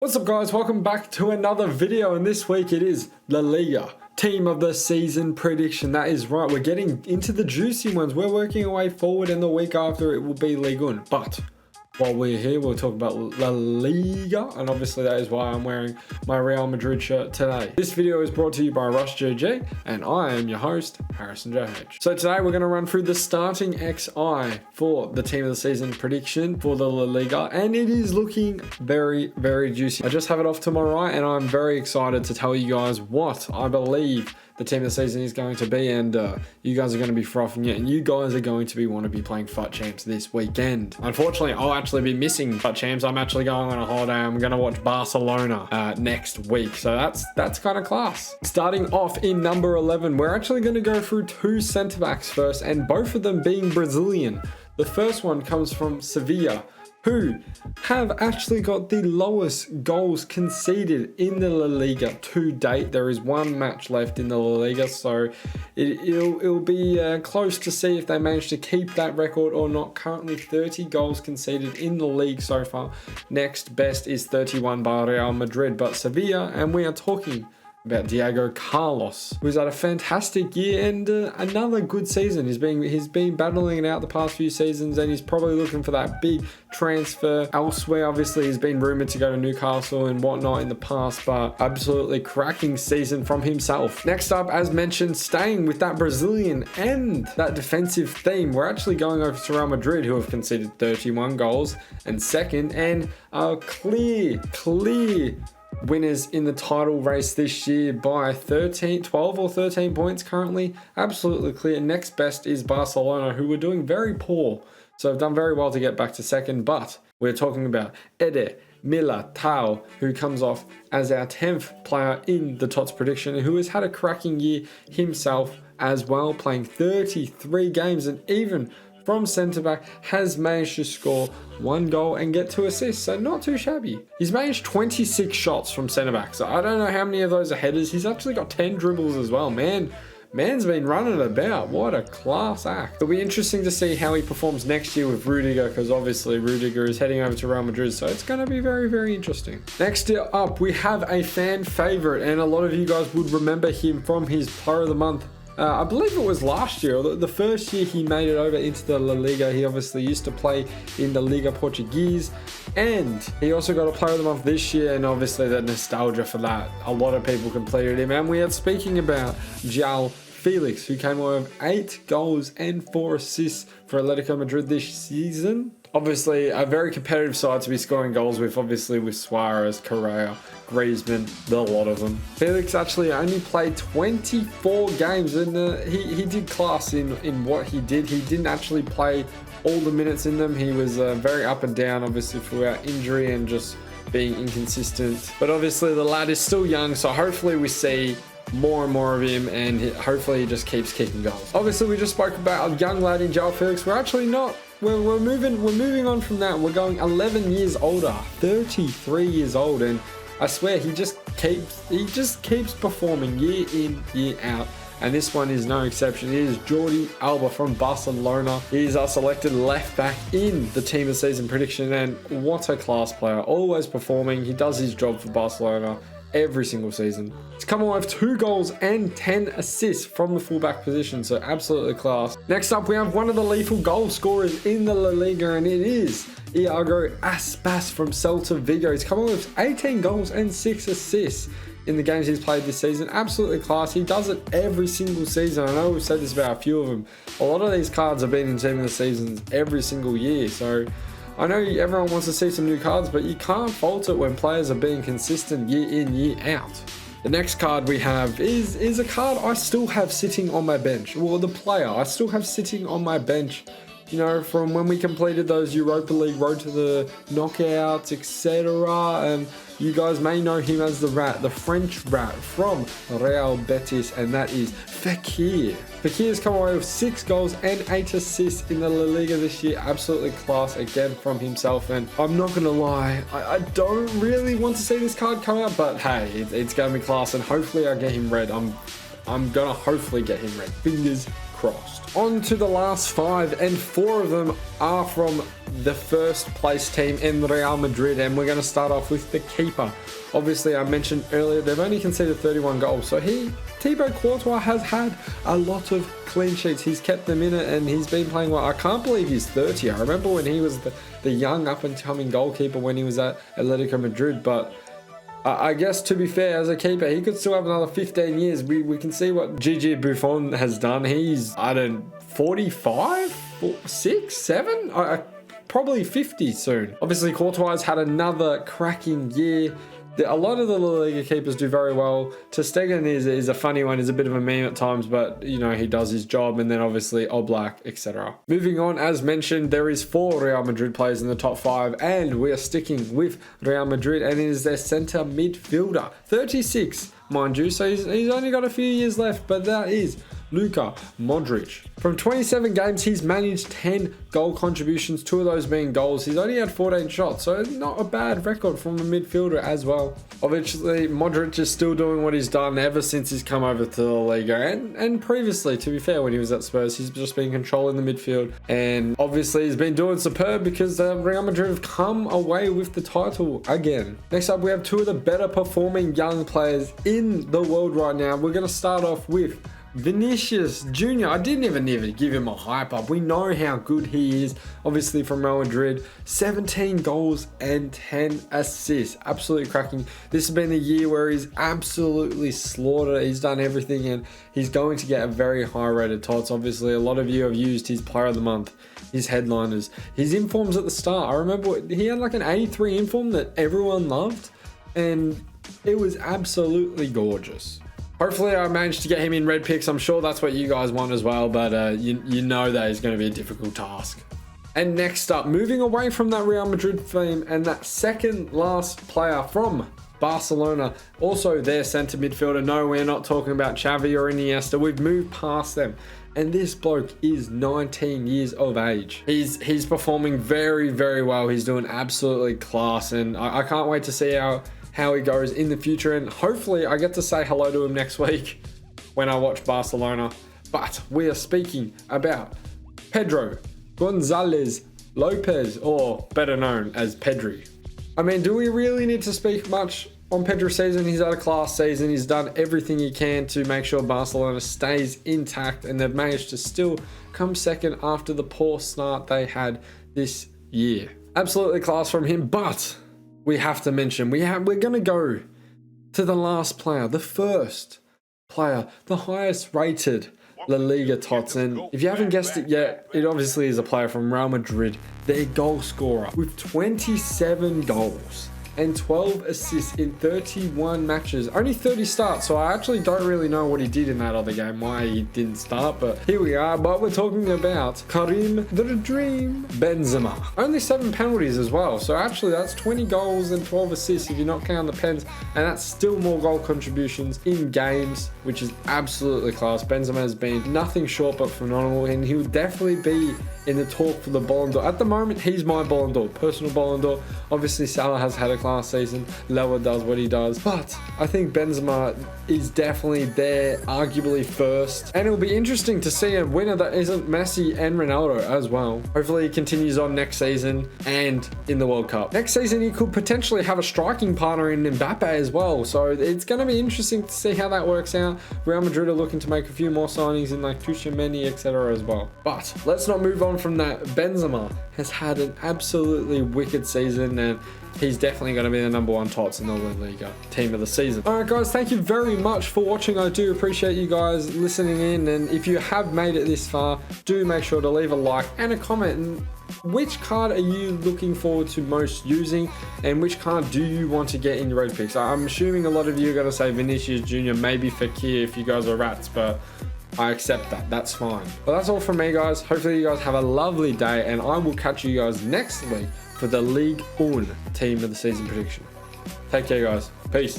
What's up guys, welcome back to another video, and this week it is La Liga team of the season prediction. That is right, we're getting into the juicy ones. We're working our way forward, and the week after it will be Liga. But while we're here, we'll talk about La Liga, and obviously that is why I'm wearing my Real Madrid shirt today. This video is brought to you by SAF GG, and I am your host, Harrison JH. So today we're going to run through the starting XI for the team of the season prediction for the La Liga, and it is looking very, very juicy. I just have it off to my right, and I'm very excited to tell you guys what I believe the team of the season is going to be, and you guys are going to be frothing it, and you guys are going to want to be playing FUT Champs this weekend. Unfortunately, I'll actually be missing FUT Champs. I'm actually going on a holiday. I'm going to watch Barcelona next week, so that's kind of class. Starting off in number 11, we're actually going to go through two centre backs first, and both of them being Brazilian. The first one comes from Sevilla, who have actually got the lowest goals conceded in the La Liga to date. There is one match left in the La Liga, so it'll be close to see if they manage to keep that record or not. Currently 30 goals conceded in the league so far. Next best is 31 by Real Madrid, but Sevilla, and we are talking about Diego Carlos, who's had a fantastic year and another good season. He's been battling it out the past few seasons, and he's probably looking for that big transfer elsewhere. Obviously, he's been rumored to go to Newcastle and whatnot in the past, but absolutely cracking season from himself. Next up, as mentioned, staying with that Brazilian and that defensive theme, we're actually going over to Real Madrid, who have conceded 31 goals and second, and are clear winners in the title race this year by 12 or 13 points currently. Absolutely clear. Next best is Barcelona, who were doing very poor, so have done very well to get back to second. But we're talking about Ede Miller Tao, who comes off as our 10th player in the Tots prediction, who has had a cracking year himself as well, playing 33 games, and even from centre back has managed to score 1 goal and get 2 assists, so not too shabby. He's managed 26 shots from centre back, so I don't know how many of those are headers. He's actually got 10 dribbles as well. Man's been running about. What a class act. It'll be interesting to see how he performs next year with Rudiger, because obviously Rudiger is heading over to Real Madrid, so it's going to be very, very interesting. Next up, we have a fan favourite, and a lot of you guys would remember him from his Player of the Month. I believe it was last year, the first year he made it over into the La Liga. He obviously used to play in the Liga Portuguese, and he also got a Player of the Month this year, and obviously the nostalgia for that, a lot of people completed him. And we are speaking about João Felix, who came away with 8 goals and 4 assists for Atletico Madrid this season. Obviously a very competitive side to be scoring goals with, obviously with Suarez, Correa, Griezmann, a lot of them. Felix actually only played 24 games, and he did class in what he did. He didn't actually play all the minutes in them. He was very up and down, obviously throughout injury and just being inconsistent. But obviously the lad is still young, so hopefully we see more and more of him, and hopefully he just keeps kicking goals. Obviously we just spoke about a young lad in João Felix. We're actually not. We're moving on from that. We're going 11 years older, 33 years old, and I swear he just keeps performing year in, year out. And this one is no exception. It is Jordi Alba from Barcelona. He is our selected left back in the team of the season prediction, and what a class player. Always performing. He does his job for Barcelona every single season. He's come away with 2 goals and 10 assists from the fullback position, so absolutely class. Next up, we have one of the lethal goal scorers in the La Liga, and it is Iago Aspas from Celta Vigo. He's come away with 18 goals and 6 assists in the games he's played this season. Absolutely class. He does it every single season. I know we've said this about a few of them. A lot of these cards have been in team of the seasons every single year, so I know everyone wants to see some new cards, but you can't fault it when players are being consistent year in, year out. The next card we have is a card I still have sitting on my bench. Well, the player I still have sitting on my bench, you know, from when we completed those Europa League road to the knockouts, etc. And you guys may know him as the Rat, the French Rat from Real Betis, and that is Fekir. Fekir has come away with 6 goals and 8 assists in the La Liga this year. Absolutely class again from himself, and I'm not going to lie, I don't really want to see this card come out, but hey, it's going to be class, and hopefully I get him red. I'm going to hopefully get him red. Fingers crossed. On to the last 5, and 4 of them are from the first place team in Real Madrid, and we're going to start off with the keeper. Obviously, I mentioned earlier, they've only conceded 31 goals, so Thibaut Courtois has had a lot of clean sheets. He's kept them in it, and he's been playing well. I can't believe he's 30. I remember when he was the young up-and-coming goalkeeper when he was at Atletico Madrid, but I guess, to be fair, as a keeper, he could still have another 15 years. We can see what Gigi Buffon has done. He's, 45? 6? 7? Probably 50 soon. Obviously, Courtois has had another cracking year. A lot of the La Liga keepers do very well. Ter Stegen is a funny one. He's a bit of a meme at times, but, you know, he does his job. And then, obviously, Oblak, etc. Moving on, as mentioned, there is 4 Real Madrid players in the top 5. And we are sticking with Real Madrid. And it is their centre midfielder. 36, mind you. So he's only got a few years left. But that is Luca Modric. From 27 games, he's managed 10 goal contributions, 2 of those being goals. He's only had 14 shots, so not a bad record from a midfielder as well. Obviously, Modric is still doing what he's done ever since he's come over to the Liga, and previously, to be fair, when he was at Spurs, he's just been controlling the midfield, and obviously he's been doing superb because Real Madrid have come away with the title again. Next up, we have 2 of the better performing young players in the world right now. We're going to start off with Venetius Junior. I didn't even give him a hype up. We know how good he is, obviously from Real Madrid. 17 goals and 10 assists. Absolutely cracking. This has been a year where he's absolutely slaughtered. He's done everything, and he's going to get a very high rated Tots. Obviously, a lot of you have used his player of the month, his headliners, his informs at the start. I remember he had like an 83 inform that everyone loved, and it was absolutely gorgeous. Hopefully I managed to get him in red picks. I'm sure that's what you guys want as well, but you know that is going to be a difficult task. And next up, moving away from that Real Madrid theme, and that second last player from Barcelona, also their centre midfielder. No, we're not talking about Xavi or Iniesta. We've moved past them. And this bloke is 19 years of age. He's performing very, very well. He's doing absolutely class, and I can't wait to see how he goes in the future, and hopefully I get to say hello to him next week when I watch Barcelona. But we are speaking about Pedro Gonzalez Lopez, or better known as Pedri. I mean, do we really need to speak much on Pedro's season? He's had a class season. He's done everything he can to make sure Barcelona stays intact, and they've managed to still come second after the poor start they had this year. Absolutely class from him, but we have to mention, we're going to go to the last player, the first player, the highest rated La Liga Tots. And if you haven't guessed it yet, it obviously is a player from Real Madrid, their goal scorer, with 27 goals and 12 assists in 31 matches. Only 30 starts, so I actually don't really know what he did in that other game, why he didn't start, but here we are. But we're talking about Karim the Dream Benzema. Only 7 penalties as well, so actually that's 20 goals and 12 assists if you're not counting the pens, and that's still more goal contributions in games, which is absolutely class. Benzema has been nothing short but phenomenal, and he will definitely be in the talk for the Ballon d'Or. At the moment, he's my Ballon d'Or, personal Ballon d'Or. Obviously, Salah has had a class season. Lewa does what he does. But I think Benzema is definitely there, arguably first. And it'll be interesting to see a winner that isn't Messi and Ronaldo as well. Hopefully, he continues on next season and in the World Cup. Next season, he could potentially have a striking partner in Mbappe as well. So it's going to be interesting to see how that works out. Real Madrid are looking to make a few more signings in like Tchouaméni, etc. as well. But let's not move on from that. Benzema has had an absolutely wicked season, and he's definitely going to be the #1 Tots in the La Liga team of the season. Alright guys, thank you very much for watching. I do appreciate you guys listening in, and if you have made it this far, do make sure to leave a like and a comment. And which card are you looking forward to most using, and which card do you want to get in your red picks? I'm assuming a lot of you are going to say Venetius Junior, maybe Fekir if you guys are rats, but I accept that. That's fine. But that's all from me, guys. Hopefully you guys have a lovely day, and I will catch you guys next week for the Ligue 1 team of the season prediction. Take care, guys. Peace.